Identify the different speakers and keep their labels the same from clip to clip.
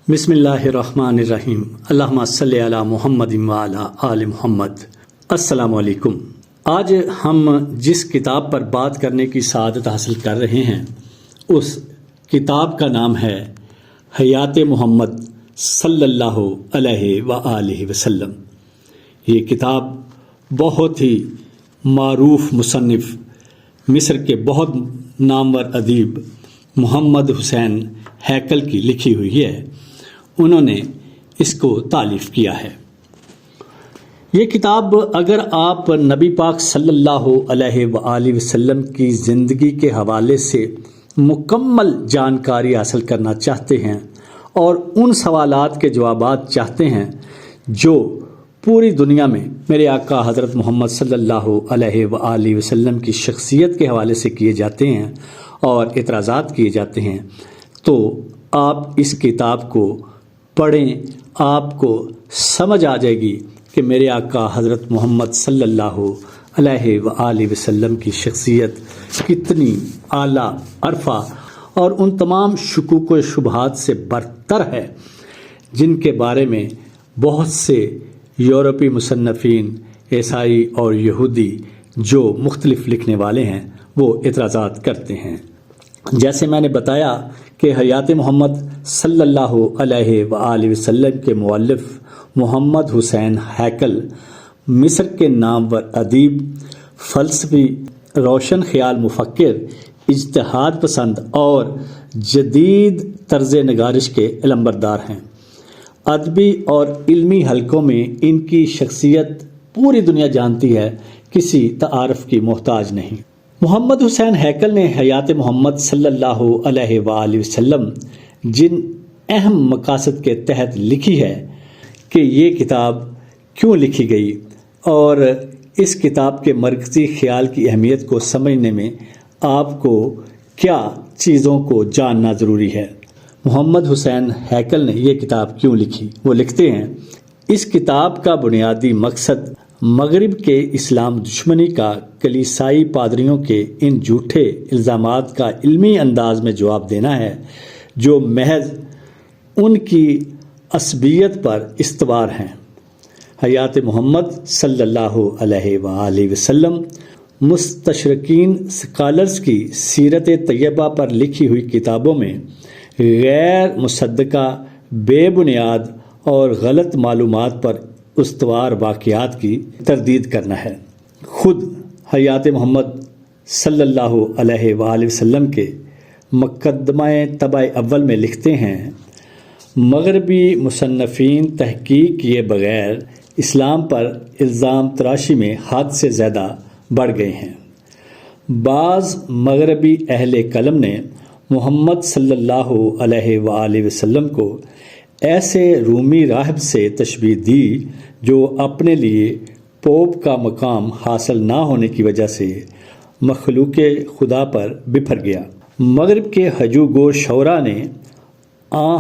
Speaker 1: بسم اللہ الرحمن الرحیم، اللہم صلی علی محمد وعلی آل محمد۔ السلام علیکم۔ آج ہم جس کتاب پر بات کرنے کی سعادت حاصل کر رہے ہیں اس کتاب کا نام ہے حیات محمد صلی اللہ علیہ وآلہ وسلم۔ یہ کتاب بہت ہی معروف مصنف، مصر کے بہت نامور ادیب محمد حسین ہیکل کی لکھی ہوئی ہے۔ انہوں نے اس کو تالیف کیا ہے۔ یہ کتاب اگر آپ نبی پاک صلی اللہ علیہ وآلہ وسلم کی زندگی کے حوالے سے مکمل جانکاری حاصل کرنا چاہتے ہیں اور ان سوالات کے جوابات چاہتے ہیں جو پوری دنیا میں میرے آقا حضرت محمد صلی اللہ علیہ وآلہ وسلم کی شخصیت کے حوالے سے کیے جاتے ہیں اور اعتراضات کیے جاتے ہیں، تو آپ اس کتاب کو پڑھیں، آپ کو سمجھ آ جائے گی کہ میرے آقا حضرت محمد صلی اللہ علیہ وآلہ وسلم کی شخصیت کتنی اعلیٰ، عرفہ اور ان تمام شکوک و شبہات سے برتر ہے جن کے بارے میں بہت سے یورپی مصنفین، عیسائی اور یہودی جو مختلف لکھنے والے ہیں وہ اعتراضات کرتے ہیں۔ جیسے میں نے بتایا کہ حیات محمد صلی اللہ علیہ وآلہ وسلم کے مؤلف محمد حسین ہیکل مصر کے نامور ادیب، فلسفی، روشن خیال مفکر، اجتہاد پسند اور جدید طرز نگارش کے علمبردار ہیں۔ ادبی اور علمی حلقوں میں ان کی شخصیت پوری دنیا جانتی ہے، کسی تعارف کی محتاج نہیں۔ محمد حسین ہیکل نے حیات محمد صلی اللہ علیہ وآلہ وسلم جن اہم مقاصد کے تحت لکھی ہے کہ یہ کتاب کیوں لکھی گئی اور اس کتاب کے مرکزی خیال کی اہمیت کو سمجھنے میں آپ کو کیا چیزوں کو جاننا ضروری ہے۔ محمد حسین ہیکل نے یہ کتاب کیوں لکھی؟ وہ لکھتے ہیں، اس کتاب کا بنیادی مقصد مغرب کے اسلام دشمنی کا کلیسائی پادریوں کے ان جھوٹے الزامات کا علمی انداز میں جواب دینا ہے جو محض ان کی عصبیت پر استوار ہیں۔ حیات محمد صلی اللہ علیہ وآلہ وسلم مستشرقین اسکالرز کی سیرت طیبہ پر لکھی ہوئی کتابوں میں غیر مصدقہ، بے بنیاد اور غلط معلومات پر استوار واقعات کی تردید کرنا ہے۔ خود حیات محمد صلی اللہ علیہ وآلہ وسلم کے مقدمہ طبع اول میں لکھتے ہیں، مغربی مصنفین تحقیق کیے بغیر اسلام پر الزام تراشی میں حد سے زیادہ بڑھ گئے ہیں۔ بعض مغربی اہل قلم نے محمد صلی اللہ علیہ وآلہ وسلم کو ایسے رومی راہب سے تشبیہ دی جو اپنے لیے پوپ کا مقام حاصل نہ ہونے کی وجہ سے مخلوق خدا پر بپھر گیا۔ مغرب کے ہجوگو شعراء نے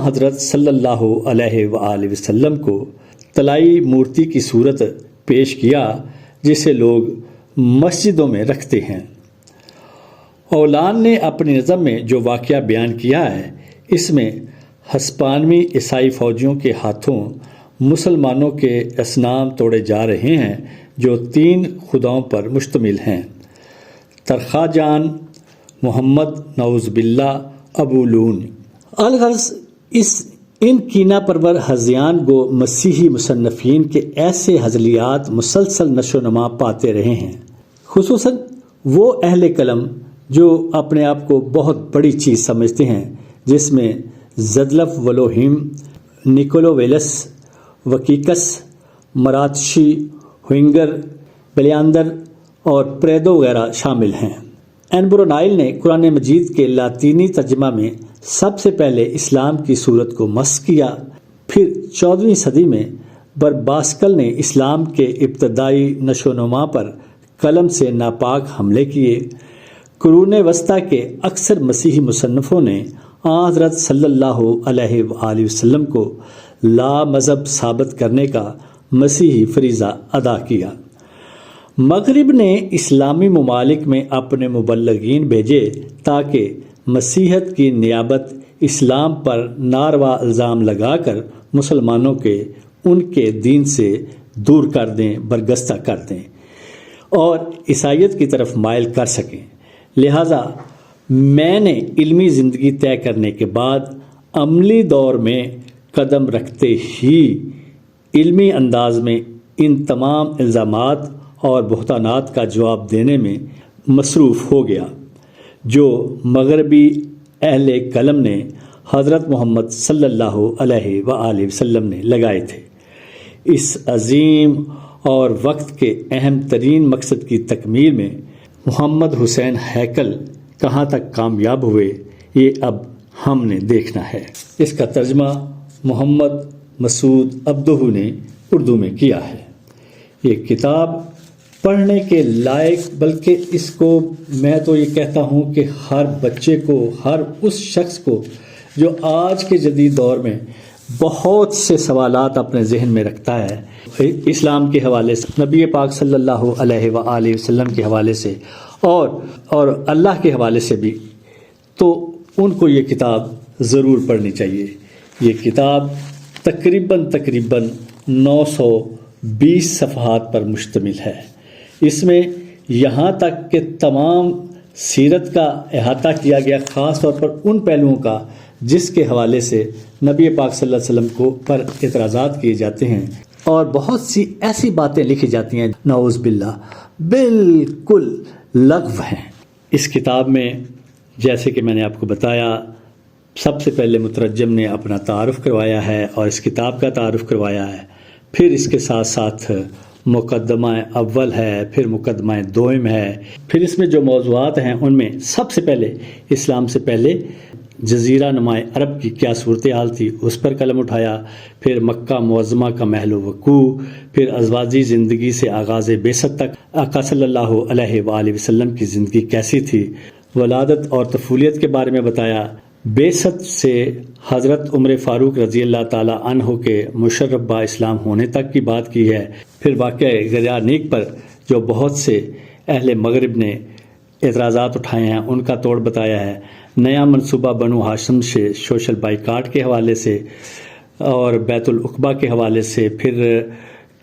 Speaker 1: حضرت صلی اللہ علیہ وآلہ وسلم کو طلائی مورتی کی صورت پیش کیا جسے لوگ مسجدوں میں رکھتے ہیں۔ اولان نے اپنی نظم میں جو واقعہ بیان کیا ہے، اس میں ہسپانوی عیسائی فوجیوں کے ہاتھوں مسلمانوں کے اصنام توڑے جا رہے ہیں جو 3 خداؤں پر مشتمل ہیں، ترخا جان، محمد، نعوذ باللہ، ابو لون۔ الغرض ان کینہ پرور ہذیان گو مسیحی مصنفین کے ایسے ہزلیات مسلسل نشو و نما پاتے رہے ہیں، خصوصاً وہ اہل قلم جو اپنے آپ کو بہت بڑی چیز سمجھتے ہیں، جس میں زدلف ولوہیم، نکولو ویلس، وکیکس، مراتشی، ہوئنگر، بلیاندر اور پریدو وغیرہ شامل ہیں۔ اینبرونائل نے قرآن مجید کے لاطینی ترجمہ میں سب سے پہلے اسلام کی صورت کو مسح کیا، پھر 14ویں صدی میں برباسکل نے اسلام کے ابتدائی نشو و نما پر قلم سے ناپاک حملے کیے۔ قرون وسطیٰ کے اکثر مسیحی مصنفوں نے حضرت صلی اللہ علیہ وآلہ وسلم کو لا مذہب ثابت کرنے کا مسیحی فریضہ ادا کیا۔ مغرب نے اسلامی ممالک میں اپنے مبلغین بھیجے تاکہ مسیحیت کی نیابت اسلام پر ناروا الزام لگا کر مسلمانوں کے ان کے دین سے دور کر دیں، برگستہ کر دیں اور عیسائیت کی طرف مائل کر سکیں۔ لہٰذا میں نے علمی زندگی طے کرنے کے بعد عملی دور میں قدم رکھتے ہی علمی انداز میں ان تمام الزامات اور بہتانات کا جواب دینے میں مصروف ہو گیا جو مغربی اہل قلم نے حضرت محمد صلی اللہ علیہ وآلہ وسلم نے لگائے تھے۔ اس عظیم اور وقت کے اہم ترین مقصد کی تکمیل میں محمد حسین ہیکل کہاں تک کامیاب ہوئے، یہ اب ہم نے دیکھنا ہے۔ اس کا ترجمہ محمد مسعود عبدہ نے اردو میں کیا ہے۔ یہ کتاب پڑھنے کے لائق، بلکہ اس کو میں تو یہ کہتا ہوں کہ ہر بچے کو، ہر اس شخص کو جو آج کے جدید دور میں بہت سے سوالات اپنے ذہن میں رکھتا ہے، اسلام کے حوالے سے، نبی پاک صلی اللہ علیہ وآلہ وسلم کے حوالے سے اور اللہ کے حوالے سے بھی، تو ان کو یہ کتاب ضرور پڑھنی چاہیے۔ یہ کتاب تقریباً 920 صفحات پر مشتمل ہے۔ اس میں یہاں تک کہ تمام سیرت کا احاطہ کیا گیا، خاص طور پر ان پہلوؤں کا جس کے حوالے سے نبی پاک صلی اللہ علیہ وسلم کو پر اعتراضات کیے جاتے ہیں، اور بہت سی ایسی باتیں لکھی جاتی ہیں نعوذ باللہ بالکل لغو ہیں۔ اس کتاب میں جیسے کہ میں نے آپ کو بتایا، سب سے پہلے مترجم نے اپنا تعارف کروایا ہے اور اس کتاب کا تعارف کروایا ہے، پھر اس کے ساتھ ساتھ مقدمہ اول ہے، پھر مقدمہ دوم ہے، پھر اس میں جو موضوعات ہیں ان میں سب سے پہلے اسلام سے پہلے جزیرہ نما عرب کی کیا صورتحال تھی اس پر قلم اٹھایا، پھر مکہ معظمہ کا محل وقوع، پھر ازواجی زندگی سے آغاز بعثت تک آقا صلی اللہ علیہ وآلہ وسلم کی زندگی کیسی تھی، ولادت اور طفولیت کے بارے میں بتایا، بعثت سے حضرت عمر فاروق رضی اللہ تعالیٰ عنہ کے مشرف با اسلام ہونے تک کی بات کی ہے، پھر واقعہ غرانیق پر جو بہت سے اہل مغرب نے اعتراضات اٹھائے ہیں ان کا توڑ بتایا ہے، نیا منصوبہ بنو ہاشم سے سوشل بائیکاٹ کے حوالے سے اور بیت العقبہ کے حوالے سے، پھر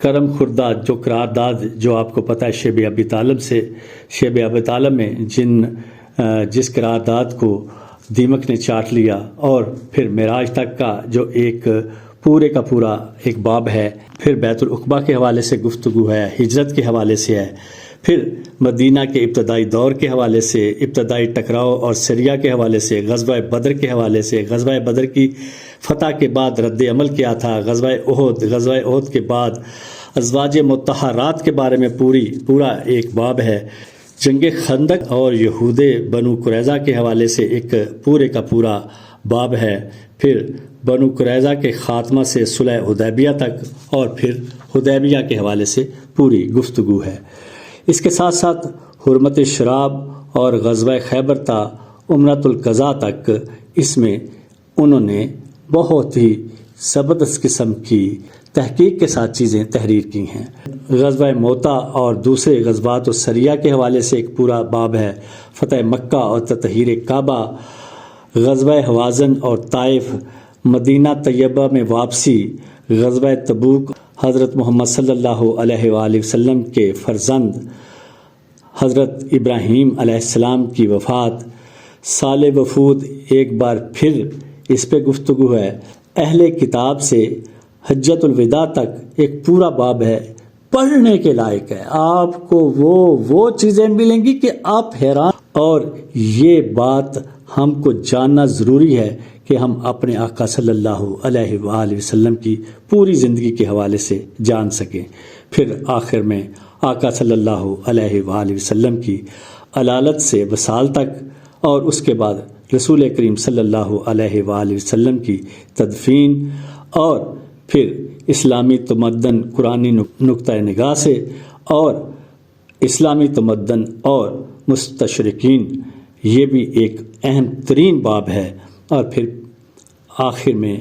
Speaker 1: کرم خوردہ جو قرارداد جو آپ کو پتہ ہے شیب ابی طالب میں جس قرارداد کو دیمک نے چاٹ لیا، اور پھر معراج تک کا جو ایک پورے کا پورا ایک باب ہے، پھر بیت العقبہ کے حوالے سے گفتگو ہے، ہجرت کے حوالے سے ہے، پھر مدینہ کے ابتدائی دور کے حوالے سے، ابتدائی ٹکراؤ اور سریہ کے حوالے سے، غزوہ بدر کے حوالے سے، غزوہ بدر کی فتح کے بعد رد عمل کیا تھا، غزوہ احد کے بعد ازواج مطہرات کے بارے میں پورا ایک باب ہے، جنگ خندق اور یہود بنو قریظہ کے حوالے سے ایک پورے کا پورا باب ہے، پھر بنو قریظہ کے خاتمہ سے صلح حدیبیہ تک، اور پھر حدیبیہ کے حوالے سے پوری گفتگو ہے۔ اس کے ساتھ ساتھ حرمت شراب اور غزوہ خیبر تا عمرۃ القضاء تک اس میں انہوں نے بہت ہی زبردست قسم کی تحقیق کے ساتھ چیزیں تحریر کی ہیں۔ غزوہ موتا اور دوسرے غزوات و سریہ کے حوالے سے ایک پورا باب ہے، فتح مکہ اور تطہیر کعبہ، غزوہ حوازن اور طائف، مدینہ طیبہ میں واپسی، غزوہ تبوک، حضرت محمد صلی اللہ علیہ وآلہ وسلم کے فرزند حضرت ابراہیم علیہ السلام کی وفات، سال وفود ایک بار پھر اس پہ گفتگو ہے، اہل کتاب سے حجت الوداع تک ایک پورا باب ہے، پڑھنے کے لائق ہے، آپ کو وہ چیزیں ملیں گی کہ آپ حیران، اور یہ بات ہم کو جاننا ضروری ہے کہ ہم اپنے آقا صلی اللہ علیہ وآلہ وسلم کی پوری زندگی کے حوالے سے جان سکیں۔ پھر آخر میں آقا صلی اللہ علیہ وآلہ وسلم کی علالت سے وصال تک، اور اس کے بعد رسول کریم صلی اللہ علیہ وآلہ وسلم کی تدفین، اور پھر اسلامی تمدن قرآنی نقطہ نگاہ سے، اور اسلامی تمدن اور مستشرقین، یہ بھی ایک اہم ترین باب ہے، اور پھر آخر میں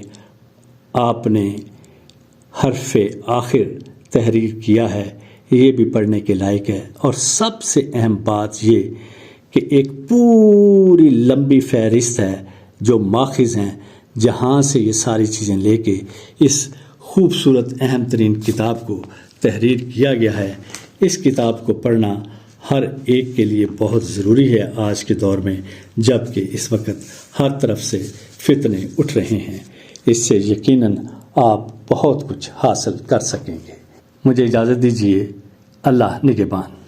Speaker 1: آپ نے حرف آخر تحریر کیا ہے، یہ بھی پڑھنے کے لائق ہے۔ اور سب سے اہم بات یہ کہ ایک پوری لمبی فہرست ہے جو ماخذ ہیں جہاں سے یہ ساری چیزیں لے کے اس خوبصورت اہم ترین کتاب کو تحریر کیا گیا ہے، اس کتاب کو پڑھنا ہر ایک کے لیے بہت ضروری ہے آج کے دور میں، جب کہ اس وقت ہر طرف سے فتنے اٹھ رہے ہیں۔ اس سے یقیناً آپ بہت کچھ حاصل کر سکیں گے۔ مجھے اجازت دیجیے، اللہ نگہبان۔